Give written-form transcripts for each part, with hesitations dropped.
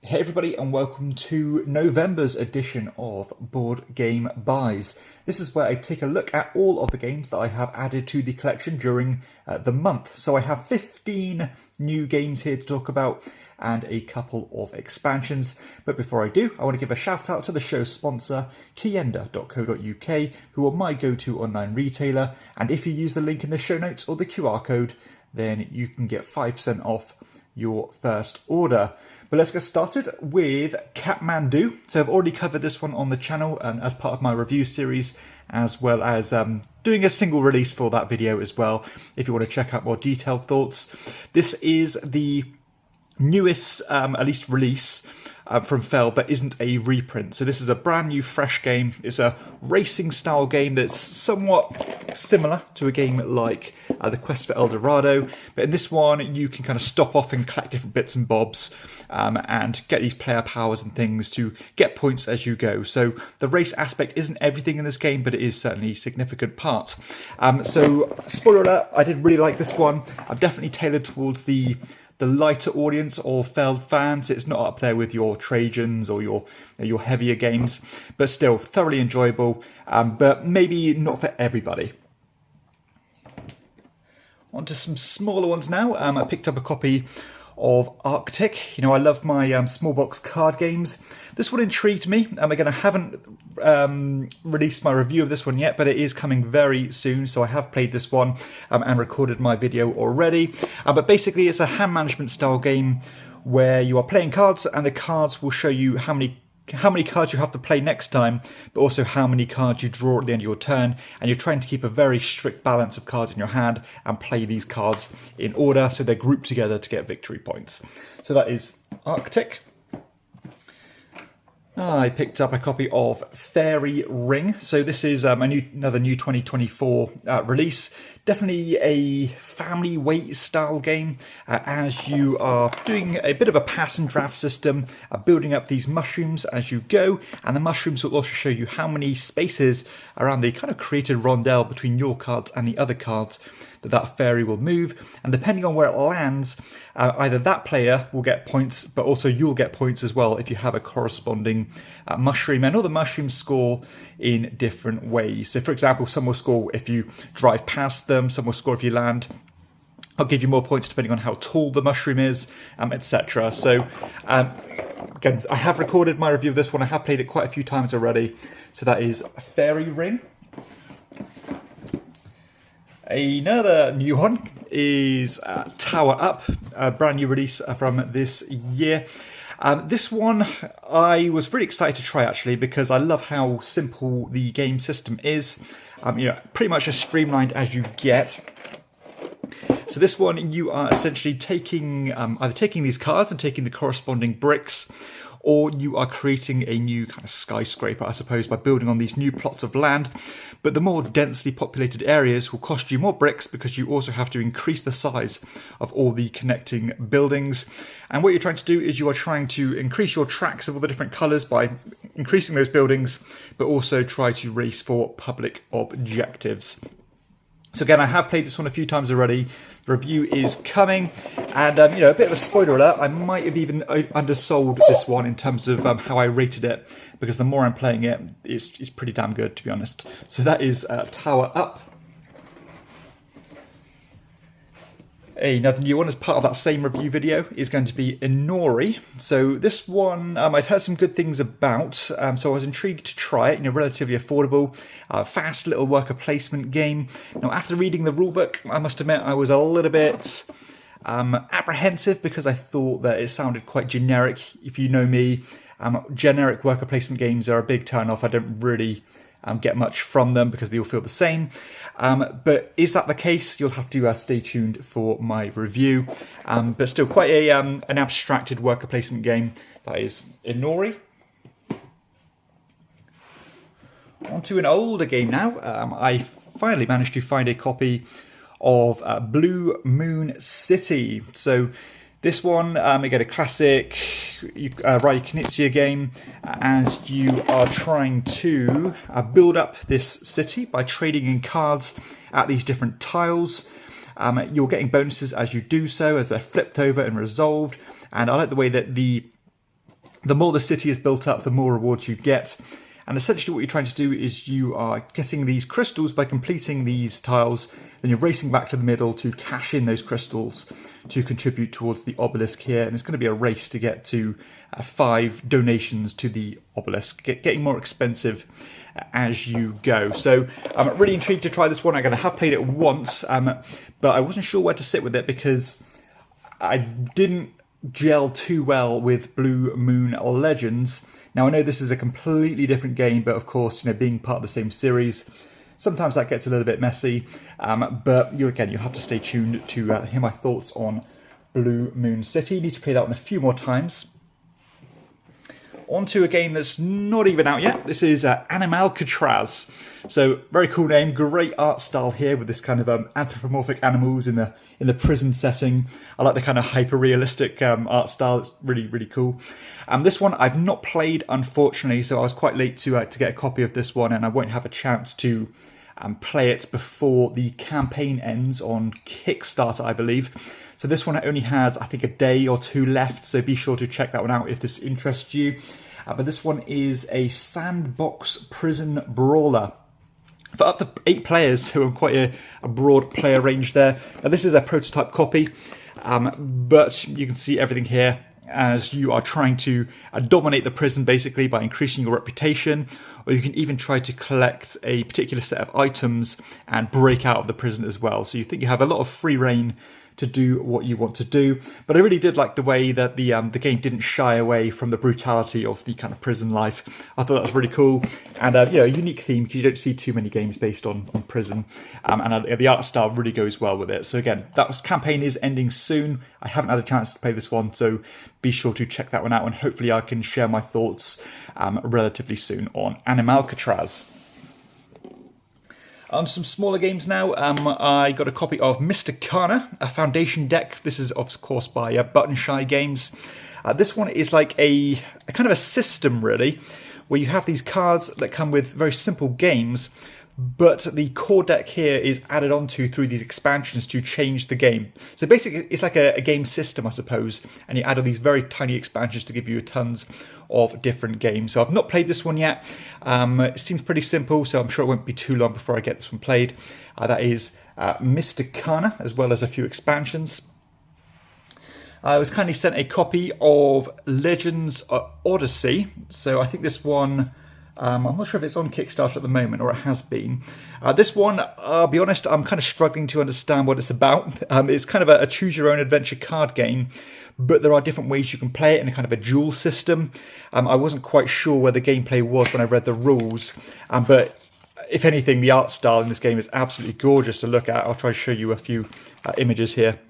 Hey everybody, and welcome to November's edition of Board Game Buys. This is where I take a look at all of the games that I have added to the collection during the month. So I have 15 new games here to talk about and a couple of expansions. But before I do, I want to give a shout out to the show's sponsor, KIENDA.co.uk, who are my go-to online retailer. And if you use the link in the show notes or the QR code, then you can get 5% off your first order. But let's get started with Catman. So I've already covered this one on the channel as part of my review series, as well as doing a single release for that video as well, if you want to check out more detailed thoughts. This is the newest, at least release from Feld that isn't a reprint. So this is a brand new fresh game. It's a racing style game that's somewhat similar to a game like The Quest for El Dorado, but in this one you can kind of stop off and collect different bits and bobs and get these player powers and things to get points as you go. So the race aspect isn't everything in this game, but it is certainly a significant part. So spoiler alert, I did really like this one. I'm definitely tailored towards the lighter audience or Feld fans. It's not up there with your Trajans or your heavier games, but still thoroughly enjoyable, but maybe not for everybody. On to some smaller ones now. I picked up a copy of Arctic. You know, I love my small box card games. This one intrigued me. Again, I haven't released my review of this one yet, but it is coming very soon. So I have played this one and recorded my video already. But basically, it's a hand management style game where you are playing cards, and the cards will show you how many cards you have to play next time, but also how many cards you draw at the end of your turn, and you're trying to keep a very strict balance of cards in your hand and play these cards in order so they're grouped together to get victory points. So that is Arctic. I picked up a copy of Fairy Ring. So this is another new 2024 release. Definitely a family weight style game as you are doing a bit of a pass and draft system, building up these mushrooms as you go, and the mushrooms will also show you how many spaces around the kind of created rondel between your cards and the other cards that fairy will move, and depending on where it lands, either that player will get points, but also you'll get points as well if you have a corresponding mushroom, and all the mushrooms score in different ways. So for example, some will score if you drive past them, some will score if you land. I'll give you more points depending on how tall the mushroom is, etc. So again, I have recorded my review of this one. I have played it quite a few times already. So that is Fairy Ring. Another new one is Tower Up, a brand new release from this year. This one I was really excited to try actually, because I love how simple the game system is. Pretty much as streamlined as you get. So this one, you are essentially taking either taking these cards and taking the corresponding bricks, or you are creating a new kind of skyscraper, I suppose, by building on these new plots of land. But the more densely populated areas will cost you more bricks, because you also have to increase the size of all the connecting buildings. And what you're trying to do is you are trying to increase your tracks of all the different colours by increasing those buildings, but also try to race for public objectives. So again, I have played this one a few times already. The review is coming, and a bit of a spoiler alert, I might have even undersold this one in terms of how I rated it, because the more I'm playing it, it's pretty damn good, to be honest. So that is Tower Up. Another new one as part of that same review video is going to be Inori. So this one I'd heard some good things about, so I was intrigued to try it. Relatively affordable, fast little worker placement game. Now after reading the rulebook, I must admit I was a little bit apprehensive, because I thought that it sounded quite generic. If you know me, generic worker placement games are a big turn off. I don't really get much from them because they all feel the same. But is that the case? You'll have to stay tuned for my review. But still quite an abstracted worker placement game. That is Inori. On to an older game now. I finally managed to find a copy of Blue Moon City. So this one, again, a classic Rai Knizia game, as you are trying to build up this city by trading in cards at these different tiles. You're getting bonuses as you do so, as they're flipped over and resolved. And I like the way that the The more the city is built up, the more rewards you get. And essentially what you're trying to do is you are getting these crystals by completing these tiles, then you're racing back to the middle to cash in those crystals to contribute towards the obelisk here. And it's going to be a race to get to 5 donations to the obelisk, getting more expensive as you go. So I'm really intrigued to try this one. I'm going to have played it once, but I wasn't sure where to sit with it because I didn't gel too well with Blue Moon Legends. Now I know this is a completely different game, but of course, being part of the same series, sometimes that gets a little bit messy. But you have to stay tuned to hear my thoughts on Blue Moon City. Need to play that one a few more times. On to a game that's not even out yet. This is Anim Alcatraz. So very cool name, great art style here with this kind of anthropomorphic animals in the prison setting. I like the kind of hyper-realistic art style. It's really, really cool. This one I've not played, unfortunately, so I was quite late to get a copy of this one, and I won't have a chance to play it before the campaign ends on Kickstarter, I believe. So this one only has, I think, a day or 2 left, so be sure to check that one out if this interests you. But this one is a sandbox prison brawler for up to 8 players, so quite a broad player range there. Now this is a prototype copy, but you can see everything here as you are trying to dominate the prison basically by increasing your reputation, or you can even try to collect a particular set of items and break out of the prison as well. So you think you have a lot of free reign to do what you want to do. But I really did like the way that the game didn't shy away from the brutality of the kind of prison life. I thought that was really cool, and a unique theme because you don't see too many games based on prison, and the art style really goes well with it. So again, that campaign is ending soon. I haven't had a chance to play this one, so be sure to check that one out, and hopefully I can share my thoughts relatively soon on Anim Alcatraz. On some smaller games now, I got a copy of Mr. Kana, a Foundation deck. This is, of course, by Button Shy Games. This one is like a kind of a system, really, where you have these cards that come with very simple games, but the core deck here is added onto through these expansions to change the game. So basically, it's like a game system, I suppose, and you add all these very tiny expansions to give you tons of different games. So I've not played this one yet. It seems pretty simple, so I'm sure it won't be too long before I get this one played. That is Mr. Kana, as well as a few expansions. I was kindly sent a copy of Legends Odyssey. So I think this one, I'm not sure if it's on Kickstarter at the moment, or it has been. This one, I'll be honest, I'm kind of struggling to understand what it's about. It's kind of a choose-your-own-adventure card game, but there are different ways you can play it in a kind of a duel system. I wasn't quite sure where the gameplay was when I read the rules, but if anything, the art style in this game is absolutely gorgeous to look at. I'll try to show you a few images here.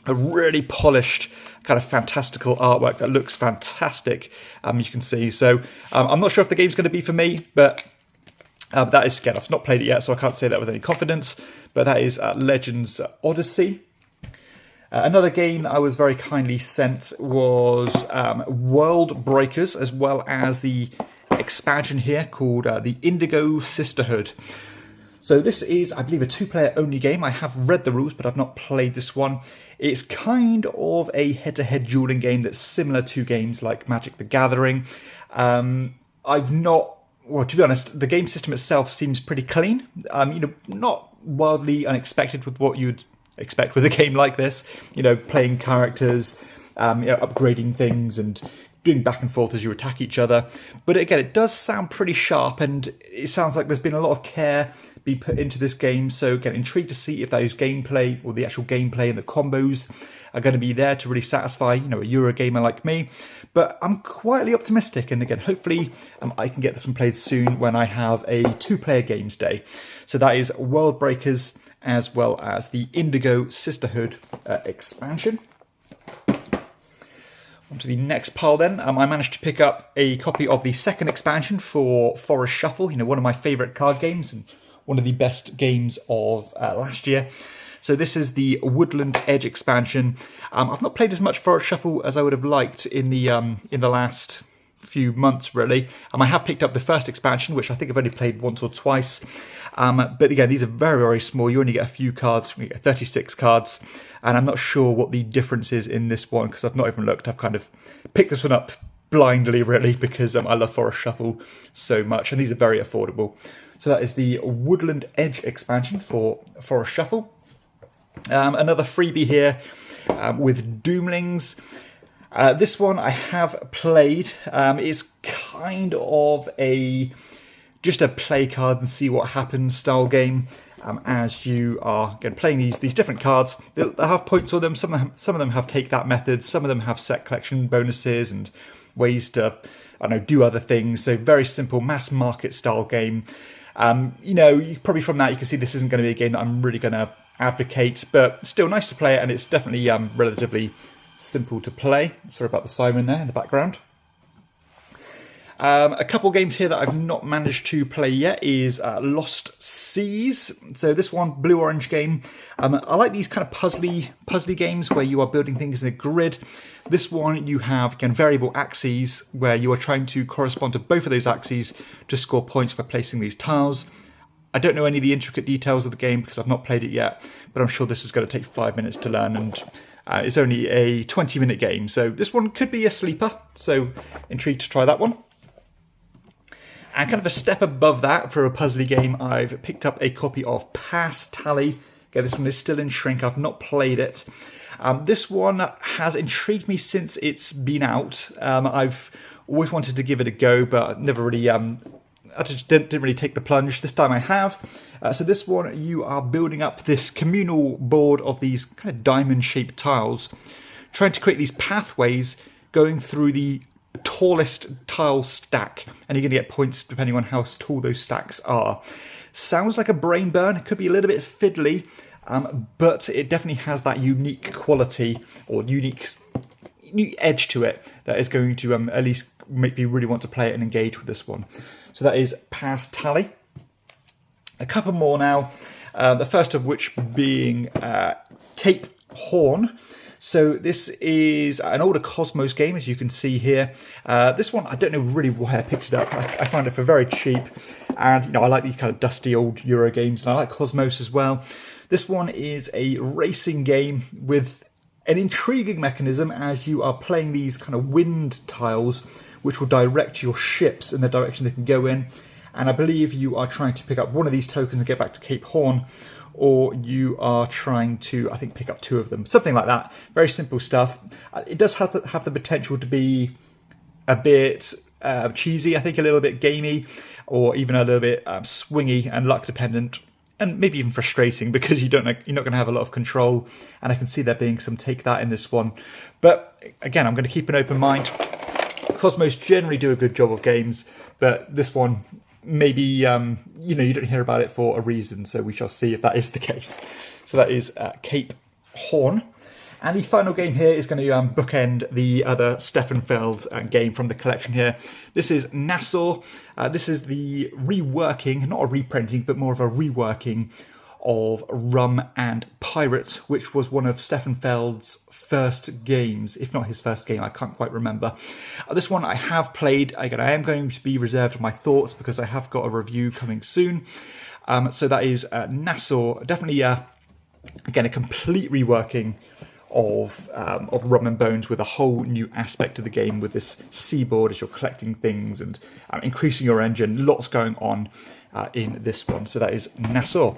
A really polished, kind of fantastical artwork that looks fantastic, you can see. So I'm not sure if the game's going to be for me, but that is, again, I've not played it yet, so I can't say that with any confidence, but that is Legends Odyssey. Another game that I was very kindly sent was World Breakers, as well as the expansion here called the Indigo Sisterhood. So this is, I believe, a 2-player only game. I have read the rules, but I've not played this one. It's kind of a head-to-head dueling game that's similar to games like Magic the Gathering. I've not, well, to be honest, the game system itself seems pretty clean. Not wildly unexpected with what you'd expect with a game like this. Playing characters, upgrading things, and doing back and forth as you attack each other. But again, it does sound pretty sharp, and it sounds like there's been a lot of care being put into this game. So again, intrigued to see if those gameplay, or the actual gameplay and the combos, are going to be there to really satisfy, a Eurogamer like me. But I'm quietly optimistic, and again, hopefully I can get this one played soon when I have a 2-player games day. So that is World Breakers, as well as the Indigo Sisterhood expansion. On to the next pile then. I managed to pick up a copy of the second expansion for Forest Shuffle, one of my favourite card games and one of the best games of last year. So this is the Woodland Edge expansion. I've not played as much Forest Shuffle as I would have liked in the last few months, really. I have picked up the first expansion, which I think I've only played once or twice. But again, these are very, very small. You only get a few cards. You get 36 cards. And I'm not sure what the difference is in this one, because I've not even looked. I've kind of picked this one up blindly, really, because I love Forest Shuffle so much, and these are very affordable. So that is the Woodland Edge expansion for Forest Shuffle. Another freebie here with Lings. This one I have played. It's kind of just a play cards and see what happens style game. As you are again playing these different cards, they'll have points on them. Some of them have take that methods. Some of them have set collection bonuses and ways to, I don't know, do other things. So very simple mass market style game. Probably from that you can see this isn't going to be a game that I'm really going to advocate, but still nice to play it, and it's definitely relatively simple to play. Sorry about the siren there in the background. A couple games here that I've not managed to play yet is Lost Seas. So this one, blue-orange game. I like these kind of puzzly games where you are building things in a grid. This one you have, again, variable axes where you are trying to correspond to both of those axes to score points by placing these tiles. I don't know any of the intricate details of the game because I've not played it yet, but I'm sure this is going to take 5 minutes to learn, and it's only a 20-minute game. So this one could be a sleeper, so intrigued to try that one. And kind of a step above that for a puzzly game, I've picked up a copy of Pass Tally. Okay, this one is still in shrink. I've not played it. This one has intrigued me since it's been out. I've always wanted to give it a go, but never really. I just didn't really take the plunge. This time I have. So this one, you are building up this communal board of these kind of diamond-shaped tiles, trying to create these pathways going through the tallest tile stack, and you're going to get points depending on how tall those stacks are. Sounds like a brain burn. It could be a little bit fiddly, but it definitely has that unique quality or unique edge to it that is going to at least make me really want to play it and engage with this one. So that is Pass Tally. A couple more now, the first of which being Cape Horn. So this is an older Cosmos game, as you can see here. This one, I don't know really why I picked it up. I found it for very cheap. And I like these kind of dusty old Euro games, and I like Cosmos as well. This one is a racing game with an intriguing mechanism as you are playing these kind of wind tiles, which will direct your ships in the direction they can go in. And I believe you are trying to pick up one of these tokens and get back to Cape Horn, or you are trying to, I think, pick up 2 of them. Something like that. Very simple stuff. It does have the potential to be a bit cheesy, I think, a little bit gamey, or even a little bit swingy and luck dependent, and maybe even frustrating because you're not going to have a lot of control. And I can see there being some take that in this one. But again, I'm going to keep an open mind. Cosmos generally do a good job of games, but this one, maybe, you don't hear about it for a reason, so we shall see if that is the case. So that is Cape Horn. And the final game here is going to bookend the other Steffenfeld game from the collection here. This is Nassau. This is the reworking, not a reprinting, but more of a reworking of Rum and Pirates, which was one of Steffenfeld's first games, if not his first game. I can't quite remember. This one I have played. Again, I am going to be reserved on my thoughts because I have got a review coming soon. So that is Nassau. Definitely, again, a complete reworking of Rum and Bones with a whole new aspect to the game with this seaboard as you're collecting things and increasing your engine. Lots going on in this one. So that is Nassau.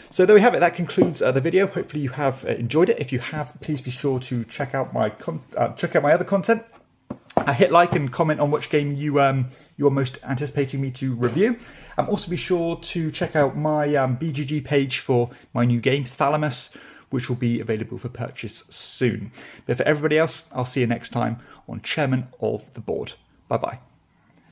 So there we have it. That concludes the video. Hopefully you have enjoyed it. If you have, please be sure to check out my other content. Hit like and comment on which game you are most anticipating me to review. Also be sure to check out my BGG page for my new game, Thalamus, which will be available for purchase soon. But for everybody else, I'll see you next time on Chairman of the Board. Bye-bye.